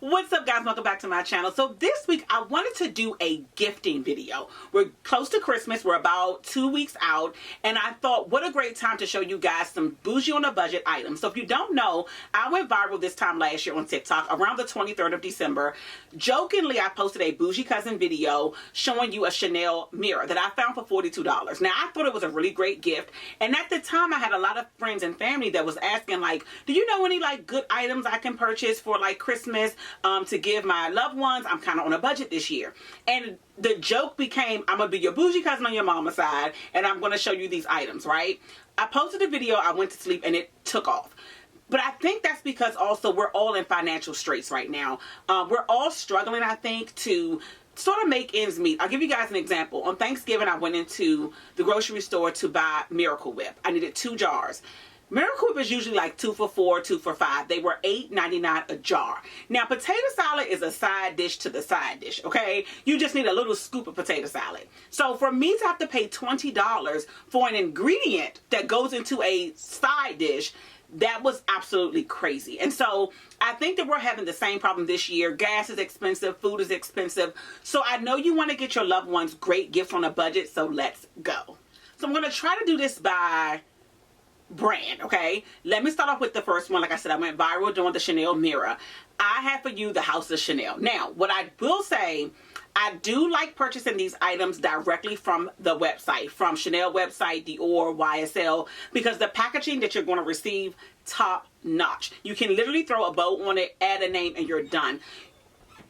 What's up, guys? Welcome back to my channel. So this week I wanted to do a gifting video. We're close to Christmas. We're about 2 weeks out, and I thought what a great time to show you guys some bougie on a budget items. So if you don't know, I went viral this time last year on TikTok around the 23rd of December. Jokingly, I posted a bougie cousin video showing you a Chanel mirror that I found for $42. Now, I thought it was a really great gift, and at the time I had a lot of friends and family that was asking, like, do you know any like good items I can purchase for like Christmas to give my loved ones? I'm kind of on a budget this year. And the joke became, I'm going to be your bougie cousin on your mama's side, and I'm going to show you these items, right? I posted a video, I went to sleep, and it took off. But I think that's because also we're all in financial straits right now. We're all struggling, I think, to sort of make ends meet. I'll give you guys an example. On Thanksgiving, I went into the grocery store to buy Miracle Whip. I needed 2 jars. Miracle Whip is usually like 2 for $4, 2 for $5. They were $8.99 a jar. Now, potato salad is a side dish to the side dish, okay? You just need a little scoop of potato salad. So for me to have to pay $20 for an ingredient that goes into a side dish, that was absolutely crazy. And so I think that we're having the same problem this year. Gas is expensive, food is expensive. So I know you want to get your loved ones great gifts on a budget, so let's go. So I'm going to try to do this by brand, okay? Let me start off with the first one. Like I said, I went viral doing the Chanel mirror. I have for you the House of Chanel. Now, what I will say, I do like purchasing these items directly from the website, from Chanel website, Dior, YSL, because the packaging that you're going to receive, top notch. You can literally throw a bow on it, add a name, and you're done.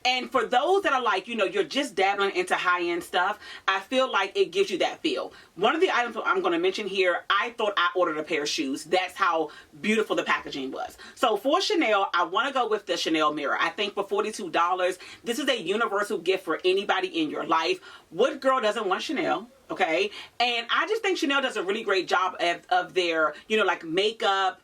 And for those that are like, you know, you're just dabbling into high-end stuff, I feel like it gives you that feel. One of the items I'm going to mention here, I thought I ordered a pair of shoes. That's how beautiful the packaging was. So for Chanel, I want to go with the Chanel mirror. I think for $42, this is a universal gift for anybody in your life. What girl doesn't want Chanel? Okay? And I just think Chanel does a really great job of their, you know, like makeup,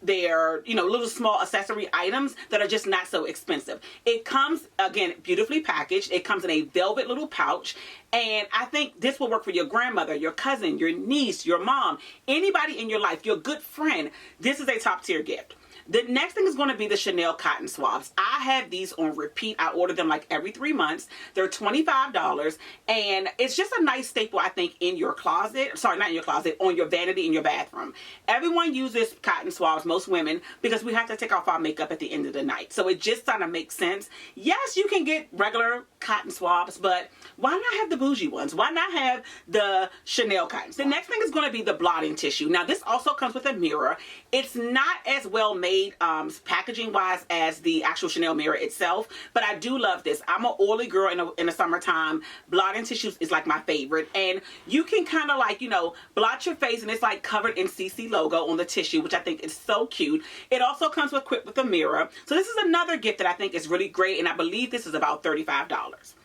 their, you know, little small accessory items that are just not so expensive. It comes, again, beautifully packaged. It comes in a velvet little pouch. And I think this will work for your grandmother, your cousin, your niece, your mom, anybody in your life, your good friend. This is a top tier gift. The next thing is going to be the Chanel cotton swabs. I have these on repeat. I order them like every 3 months. They're $25, and it's just a nice staple, I think, in your closet. Sorry, not in your closet, on your vanity in your bathroom. Everyone uses cotton swabs, most women, because we have to take off our makeup at the end of the night. So it just kind of makes sense. Yes, you can get regular cotton swabs, but why not have the bougie ones? Why not have the Chanel cotton? The next thing is going to be the blotting tissue. Now, this also comes with a mirror. It's not as well made packaging wise as the actual Chanel mirror itself, but I do love this. I'm an oily girl in the summertime. Blotting tissues is like my favorite, and you can kind of like, you know, blot your face, and it's like covered in CC logo on the tissue, which I think is so cute. It also comes equipped with a mirror. So this is another gift that I think is really great, and I believe this is about $35.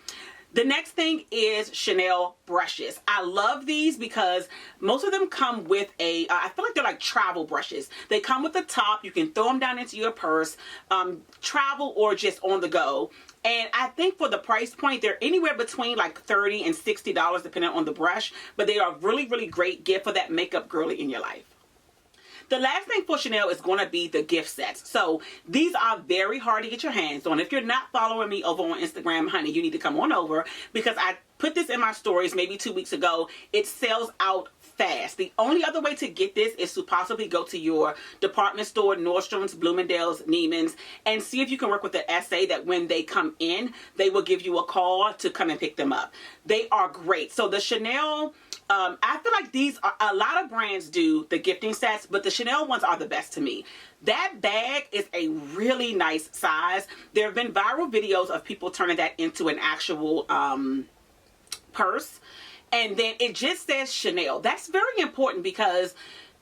The next thing is Chanel brushes. I love these because most of them come with a, I feel like they're like travel brushes. They come with a top. You can throw them down into your purse, travel or just on the go. And I think for the price point, they're anywhere between like $30 and $60 depending on the brush. But they are a really, really great gift for that makeup girly in your life. The last thing for Chanel is going to be the gift sets. So these are very hard to get your hands on. If you're not following me over on Instagram, honey, you need to come on over because I put this in my stories maybe 2 weeks ago. It sells out fast. The only other way to get this is to possibly go to your department store, Nordstrom's, Bloomingdale's, Neiman's, and see if you can work with the SA that when they come in, they will give you a call to come and pick them up. They are great. So the Chanel, I feel like these are, a lot of brands do the gifting sets, but the Chanel ones are the best to me. That bag is a really nice size. There have been viral videos of people turning that into an actual purse, and then it just says Chanel. That's very important because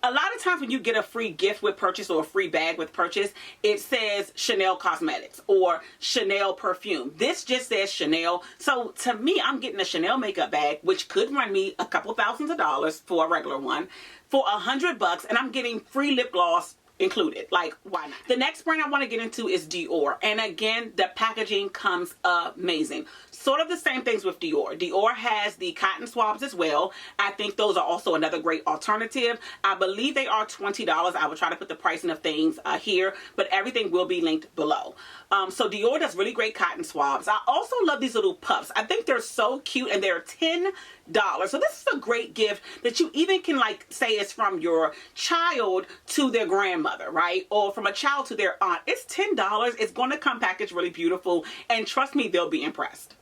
a lot of times when you get a free gift with purchase or a free bag with purchase, it says Chanel Cosmetics or Chanel Perfume. This just says Chanel. So to me, I'm getting a Chanel makeup bag, which could run me a couple thousands of dollars for a regular one, for $100, and I'm getting free lip gloss included. Like, why not? The next brand I want to get into is Dior. And again, the packaging comes amazing. Sort of the same things with Dior. Dior has the cotton swabs as well. I think those are also another great alternative. I believe they are $20. I will try to put the pricing of things here, but everything will be linked below. So Dior does really great cotton swabs. I also love these little puffs. I think they're so cute, and they're $10. So this is a great gift that you even can, like, say it's from your child to their grandmother, right? Or from a child to their aunt. It's $10. It's going to come packaged really beautiful, and trust me, they'll be impressed.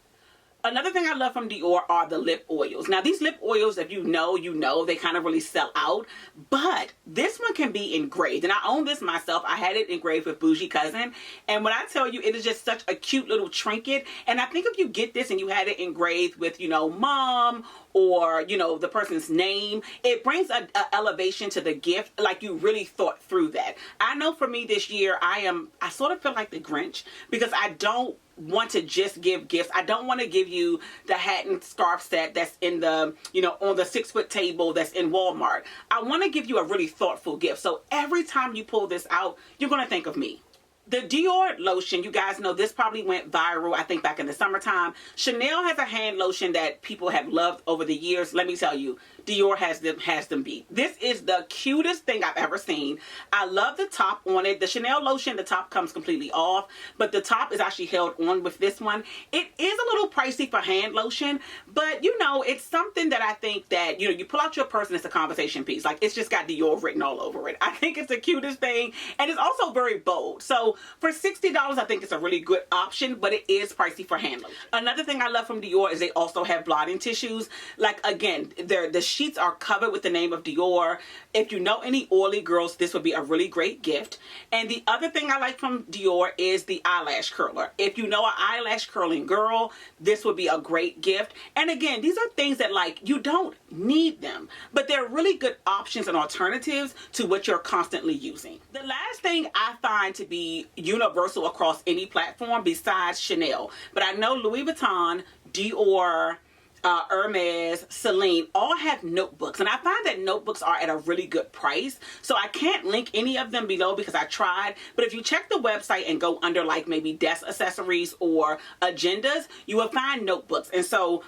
Another thing I love from Dior are the lip oils. Now, these lip oils, if you know, they kind of really sell out. But this one can be engraved. And I own this myself. I had it engraved with bougiecousin. And when I tell you, it is just such a cute little trinket. And I think if you get this and you had it engraved with, mom or, the person's name, it brings a elevation to the gift. Like, you really thought through that. I know for me this year, I sort of feel like the Grinch because I don't want to just give gifts. I don't want to give you the hat and scarf set that's in the, on the 6-foot table that's in Walmart. I want to give you a really thoughtful gift. So every time you pull this out, you're going to think of me. The Dior lotion, you guys know this probably went viral, I think, back in the summertime. Chanel has a hand lotion that people have loved over the years. Let me tell you, Dior has them beat. This is the cutest thing I've ever seen. I love the top on it. The Chanel lotion, the top comes completely off, but the top is actually held on with this one. It is a little pricey for hand lotion, but it's something that I think that, you pull out your purse and it's a conversation piece. Like, it's just got Dior written all over it. I think it's the cutest thing, and it's also very bold. So for $60, I think it's a really good option, but it is pricey for hand lotion. Another thing I love from Dior is they also have blotting tissues. Like, again, the sheets are covered with the name of Dior. If you know any oily girls, this would be a really great gift. And the other thing I like from Dior is the eyelash curler. If you know an eyelash curling girl, this would be a great gift. And again, these are things that, like, you don't need them, but they're really good options and alternatives to what you're constantly using. The last thing I find to be universal across any platform besides Chanel, but I know Louis Vuitton, Dior, Hermes, Celine all have notebooks, and I find that notebooks are at a really good price. So I can't link any of them below because I tried, but if you check the website and go under like maybe desk accessories or agendas, you will find notebooks. And so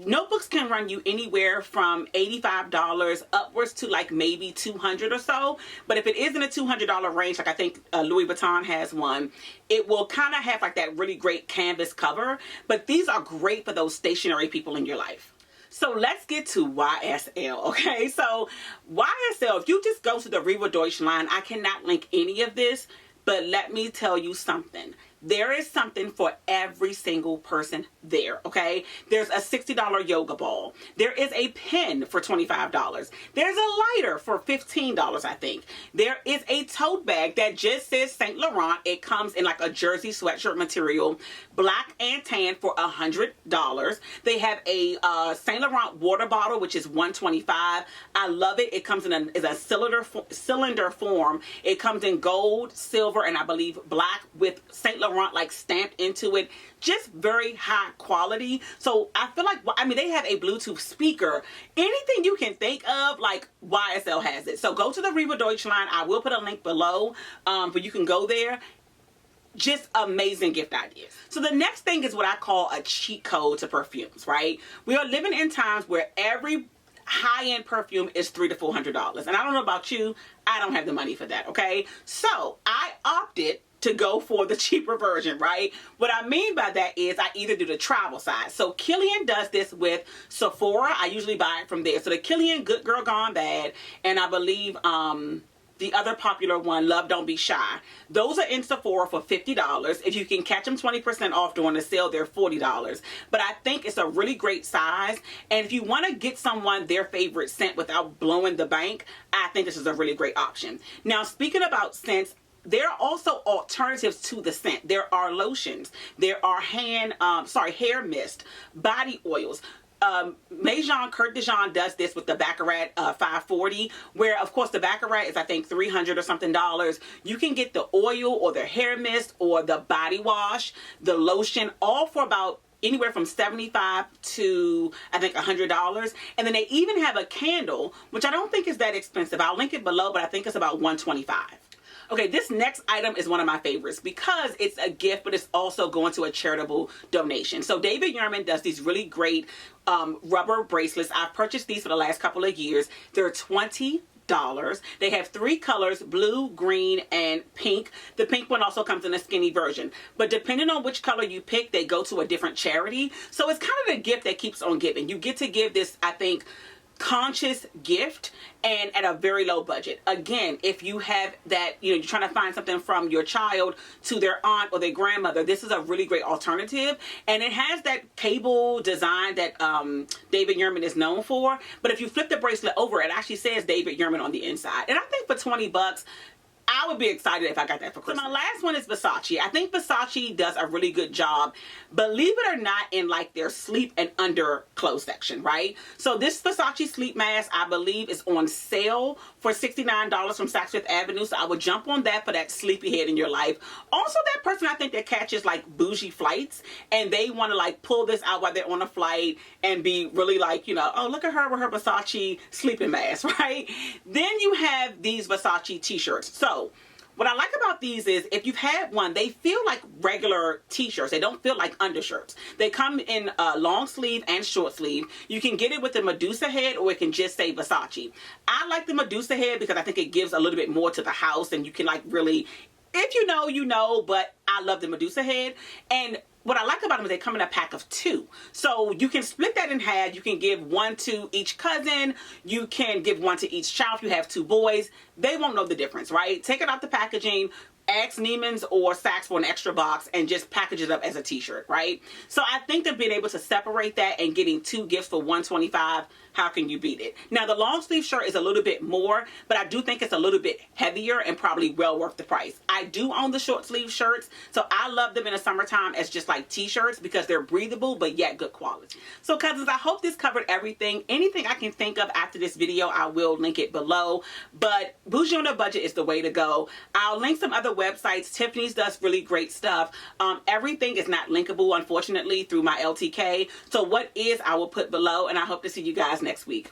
notebooks can run you anywhere from $85 upwards to like maybe $200 or so. But if it is in a $200 range, like I think Louis Vuitton has one, it will kind of have like that really great canvas cover. But these are great for those stationary people in your life. So let's get to YSL, okay? So YSL, if you just go to the Riva Deutsch line, I cannot link any of this, but let me tell you something. There is something for every single person there, okay? There's a $60 yoga ball. There is a pen for $25. There's a lighter for $15, I think. There is a tote bag that just says Saint Laurent. It comes in like a jersey sweatshirt material, black and tan for $100. They have a Saint Laurent water bottle, which is $125. I love it. It comes in a cylinder form. It comes in gold, silver, and I believe black with Saint Laurent like stamped into it. Just very high quality. So I feel like, they have a Bluetooth speaker. Anything you can think of, like, YSL has it. So go to the Riva Deutsch line. I will put a link below, but you can go there. Just amazing gift ideas. So the next thing is what I call a cheat code to perfumes, right? We are living in times where every high-end perfume is $300 to $400. And I don't know about you, I don't have the money for that, okay? So I opted to go for the cheaper version, right? What I mean by that is I either do the travel size. So Kilian does this with Sephora. I usually buy it from there. So the Kilian Good Girl Gone Bad, and I believe the other popular one, Love Don't Be Shy. Those are in Sephora for $50. If you can catch them 20% off during the sale, they're $40. But I think it's a really great size. And if you want to get someone their favorite scent without blowing the bank, I think this is a really great option. Now, speaking about scents, there are also alternatives to the scent. There are lotions. There are hair mist, body oils. Kurt Dijon does this with the Baccarat 540, where of course the Baccarat is I think $300 or something. You can get the oil or the hair mist or the body wash, the lotion, all for about anywhere from $75 to I think $100. And then they even have a candle, which I don't think is that expensive. I'll link it below, but I think it's about $125. Okay, this next item is one of my favorites because it's a gift, but it's also going to a charitable donation. So David Yurman does these really great rubber bracelets. I've purchased these for the last couple of years. They're $20. They have 3 colors, blue, green, and pink. The pink one also comes in a skinny version. But depending on which color you pick, they go to a different charity. So it's kind of the gift that keeps on giving. You get to give this, I think, conscious gift and at a very low budget. Again, if you have that, you're trying to find something from your child to their aunt or their grandmother, this is a really great alternative. And it has that cable design that David Yurman is known for. But if you flip the bracelet over, it actually says David Yurman on the inside. And I think for 20 bucks, I would be excited if I got that for Christmas. So my last one is Versace. I think Versace does a really good job, believe it or not, in like their sleep and underclothes section, right? So this Versace sleep mask, I believe, is on sale for $69 from Saks Fifth Avenue. So I would jump on that for that sleepyhead in your life. Also, that person I think that catches like bougie flights and they want to like pull this out while they're on a flight and be really like, oh, look at her with her Versace sleeping mask, right? Then you have these Versace t-shirts. So what I like about these is if you've had one, they feel like regular t-shirts. They don't feel like undershirts. They come in long sleeve and short sleeve. You can get it with the Medusa head or it can just say Versace. I like the Medusa head because I think it gives a little bit more to the house and you can like really, if you know, but I love the Medusa head. And what I like about them is they come in a pack of 2. So you can split that in half. You can give one to each cousin. You can give one to each child if you have 2 boys. They won't know the difference, right? Take it out the packaging. Ask Neiman's or Saks for an extra box and just package it up as a t-shirt, right? So I think that being able to separate that and getting 2 gifts for $125, how can you beat it? Now the long sleeve shirt is a little bit more, but I do think it's a little bit heavier and probably well worth the price. I do own the short sleeve shirts, so I love them in the summertime as just like t-shirts because they're breathable but yet good quality. So cousins, I hope this covered everything. Anything I can think of after this video, I will link it below. But Bougie on a Budget is the way to go. I'll link some other websites. Tiffany's does really great stuff. Everything is not linkable, unfortunately, through my LTK. So what is, I will put below, and I hope to see you guys next week.